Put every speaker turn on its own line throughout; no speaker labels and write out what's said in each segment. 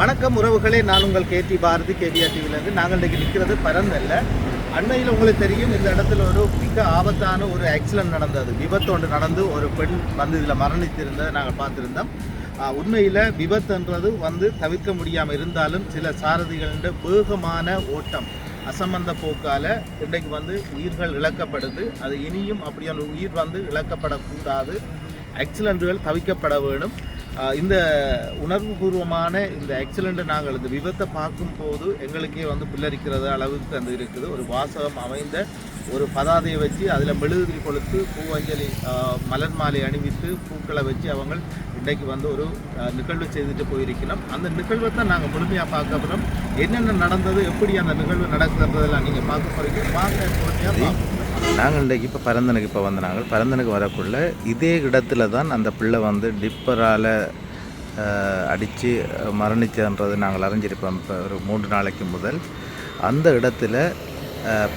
வணக்கம் உறவுகளே, நான் உங்கள் கேடி பாரதி கேடிஆர் டிவிலேருந்து. நாங்கள் இன்றைக்கி நிற்கிறது பரந்தல்ல. அண்மையில் உங்களுக்கு தெரியும், இந்த இடத்துல ஒரு மிக ஆபத்தான ஒரு ஆக்சிடென்ட் நடந்தது. விபத்து ஒன்று நடந்து ஒரு பெண் வந்து இதில் மரணித்திருந்ததை நாங்கள் பார்த்துருந்தோம். உண்மையில் விபத்துன்றது தவிர்க்க முடியாமல் இருந்தாலும் சில சாரதிகளின் வேகமான ஓட்டம் அசம்பந்த போக்கால் இன்றைக்கு உயிர்கள் இழக்கப்படுது. அது இனியும் அப்படியான உயிர் இழக்கப்படக்கூடாது. ஆக்சிடென்ட்டுகள் தவிர்க்கப்பட வேணும். இந்த உணர்வுபூர்வமான இந்த ஆக்சிடெண்ட்டை நாங்கள் இந்த விபத்தை பார்க்கும்போது எங்களுக்கே புல்லரிக்கிறது அளவுக்கு இருக்குது. ஒரு வாசகம் அமைந்த ஒரு பதாதையை வச்சு அதில் மெழுகுதிரி கொளுத்து பூவஞ்சலி மலர் மாலை அணிவித்து பூக்களை வச்சு அவங்க இன்றைக்கு ஒரு நிகழ்வு செய்துட்டு போயிருக்கணும். அந்த நிகழ்வை தான் நாங்கள் முழுமையாக பார்க்க போகிறோம். என்னென்ன நடந்தது, எப்படி அந்த நிகழ்வு நடக்கிறதெல்லாம் நீங்கள் பார்க்க போகிறீங்க. வாங்க முழுமையாக. நாங்கள் இன்றைக்கு இப்போ பரந்தனுக்கு நாங்கள் பரந்தனுக்கு வரக்குள்ள இதே இடத்துல தான் அந்த பிள்ளை டிப்பரால் அடித்து மரணிச்சன்றது நாங்கள் அறிஞ்சிருப்போம். இப்போ ஒரு 3 நாளைக்கு முதல் அந்த இடத்துல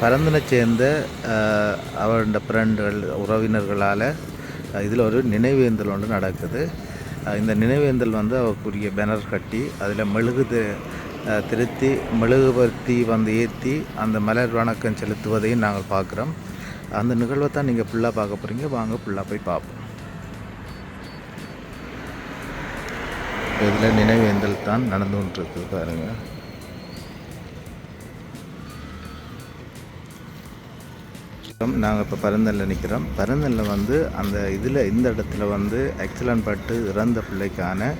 பரந்தனை சேர்ந்த அவருடைய ஃப்ரெண்டுகள் உறவினர்களால் இதில் ஒரு நினைவேந்தல் ஒன்று நடக்குது. இந்த நினைவேந்தல் அவருக்குரிய பேனர் கட்டி அதில் திருத்தி மெழுகுபர்த்தி ஏற்றி அந்த மலர் வணக்கம் செலுத்துவதையும் நாங்கள் பார்க்குறோம். அந்த நிகழ்வை தான் நீங்கள் ஃபுல்லாக பார்க்க போகிறீங்க. வாங்க ஃபுல்லாக போய் பார்ப்போம். இதில் நினைவேந்தல் தான் நடந்து கொண்டிருக்கு பாருங்கள். நாங்கள் இப்போ பரந்தலில் நிற்கிறோம். பரந்தலில் அந்த இதில் இந்த இடத்துல ஆக்சிடென்ட் பட்டு இறந்த பிள்ளைக்கான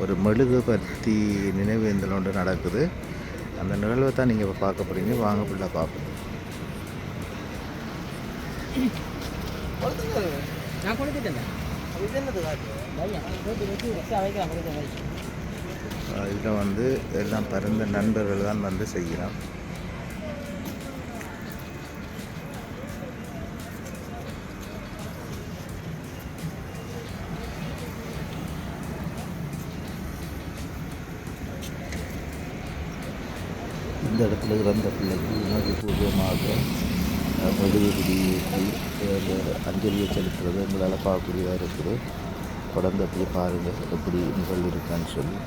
ஒரு மெழுகுபர்த்தி நினைவேந்தல் ஒன்று நடக்குது. அந்த நிகழ்வை தான் நீங்கள் இப்போ பார்க்க போகிறீங்க. வாங்க ஃபுல்லாக பார்ப்போம். இதில் எல்லாம் பரந்த நண்பர்கள் தான் செய்கிறோம். இந்த இடத்துல இறந்த பிள்ளைக்கு உணர்வுபூர்வமாக மெழுகுதிரி அஞ்சலியை செலுத்துறது எங்களால் பார்க்கக்கூடியதாக இருக்குது. தொடர்ந்து அப்படியே பாருங்கள் எப்படி நிகழ்வு இருக்கான்னு சொல்லி.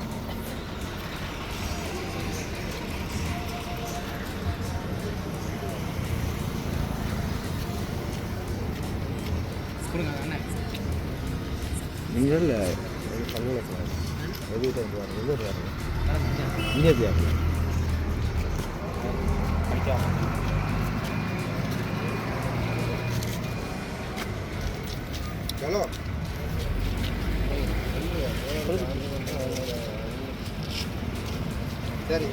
நீங்கள் இங்கே चलो सरी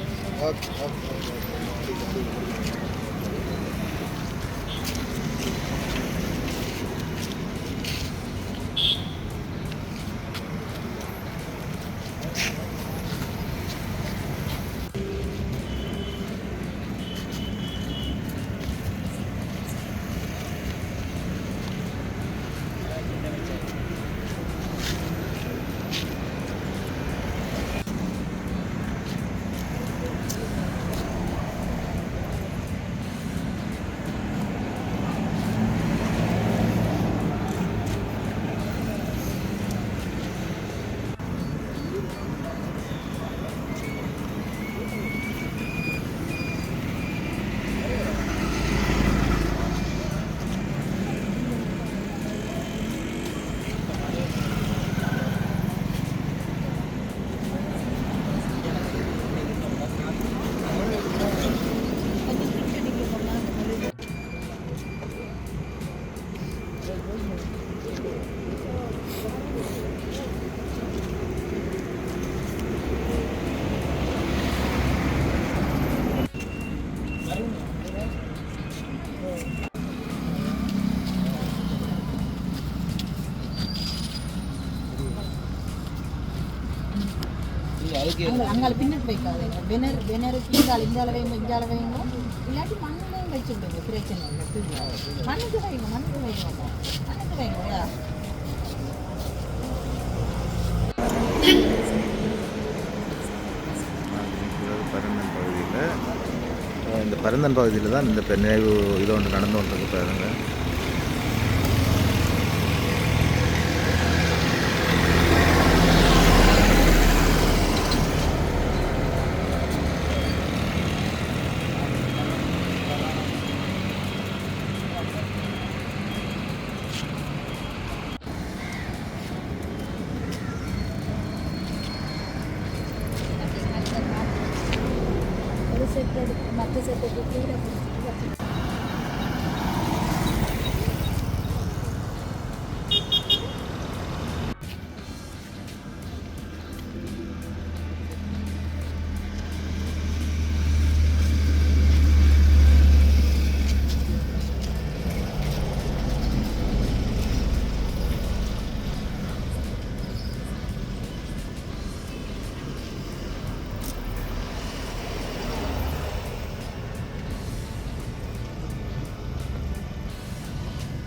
அங்கே பின்னிட்டு வைக்காது. பெனருக்கு இங்கால வைங்க, இங்கால வைங்க. இல்லாட்டி மண்ணிலையும் வச்சு விடுங்க, பிரச்சனை இல்லை. மண்ணுக்கு வைங்க, மண்ணுக்கு வைங்க.
இந்த பரந்தன் பகுதியில் தான் இந்த நினைவு இது ஒன்று நடந்து கொண்டிருக்கு பாருங்க.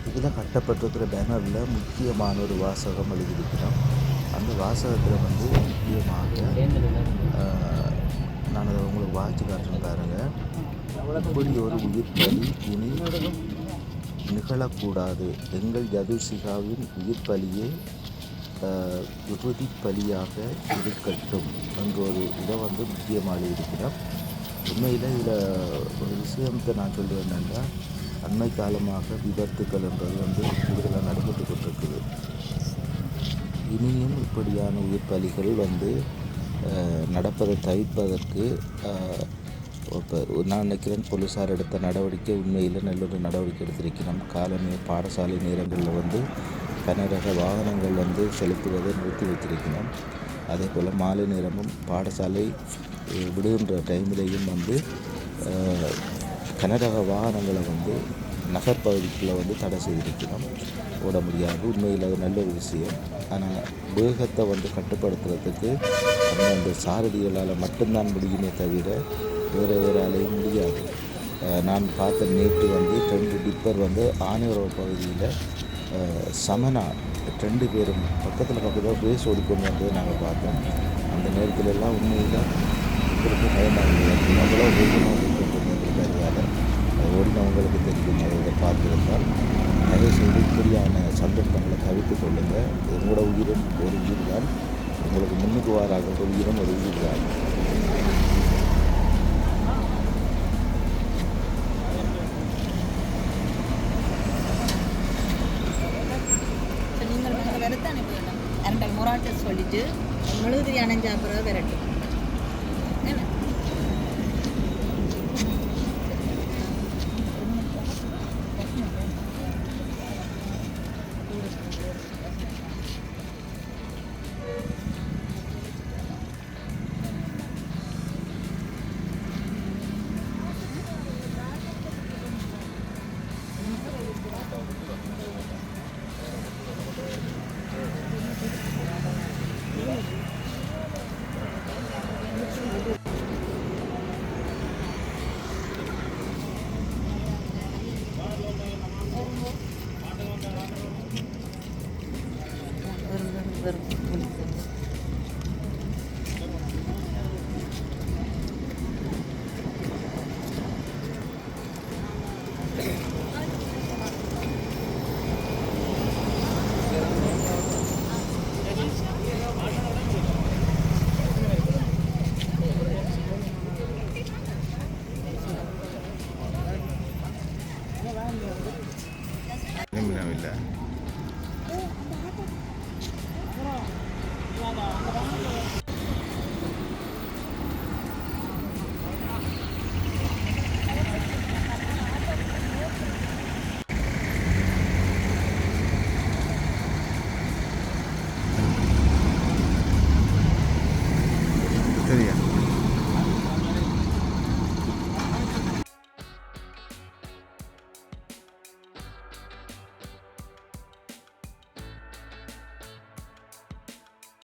இதில் கட்டப்பட்டிருக்கிற பேனரில் முக்கியமான ஒரு வாசகம் எழுதியிருக்கிறோம். அந்த வாசகத்தில் வந்து முக்கியமாக நான் அதை உங்களுக்கு வாட்சி காட்டுறேன் பாருங்க. இப்படி ஒரு உயிர் பலி இனி நிகழக்கூடாது. எங்கள் யதுசிகாவின் உயிர் பலியே இறுதி பலியாக இருக்கட்டும் என்ற ஒரு இதை வந்து முக்கியமாக எழுதியிருக்கிறோம். உண்மையில் இதில் ஒரு விஷயத்தை நான் சொல்லி என்னென்னா, அண்மை காலமாக விபத்துக்கள் என்பது வந்து கூடுதலாக நடைபெற்று கொண்டிருக்குது. இனியும் இப்படியான உயிர் பலிகள் வந்து நடப்பதை தவிர்ப்பதற்கு இப்போ நான் நினைக்கிறேன் போலீஸார் எடுத்த நடவடிக்கை உண்மையில் நல்ல ஒரு நடவடிக்கை எடுத்திருக்கிறோம். காலமே பாடசாலை நேரங்களில் வந்து கனரக வாகனங்கள் வந்து செலுத்துவதை நிறுத்தி வைத்திருக்கிறோம். அதே போல் மாலை நேரமும் பாடசாலை விடுகின்ற டைமிலேயும் வந்து கனரக வாகனங்களை வந்து நகர்ப்பகுதிக்குள்ளே வந்து தடை செய்திருக்கிறோம். ஓட முடியாது. உண்மையில் அது நல்ல ஒரு விஷயம். ஆனால் வேகத்தை வந்து கட்டுப்படுத்துறதுக்கு அந்த சாரதிகளால் மட்டும்தான் முடியுமே தவிர வேறு ஆளையும் முடியாது. நான் பார்த்த நேற்று வந்து 2 டிப்பர் வந்து ஆனையுறவு பகுதியில் சமனா 2 பேரும் பக்கத்தில் ரேஸ் ஓடிக்கொண்டு வந்ததை நாங்கள் பார்த்தோம். அந்த நேரத்தில் எல்லாம் உண்மையில் உங்களுக்கு பயமாக இருந்தது. அவ்வளோ வேகமாக ஓடிக்கொண்டு வருவாங்க. ஓடினவங்களுக்கு தெரியும். அதை பார்த்துருந்தால் தயவு செய்து இப்படியான சந்தர்ப்பங்களை தவிர்த்து கொள்ளுங்கள். எங்களோட உயிரும் ஒரு உயிர் தான். உங்களுக்கு முன்னுக்கு வாராக ஒரு உயிரும் ஒரு உயிர் தான்.
நீங்கள் வரத்தானே போயிடலாம். இரண்டால் மொராட்டை சொல்லிட்டு முழுது அணைஞ்ச அப்புறம் விரட்டும்.
இல்லை சரியா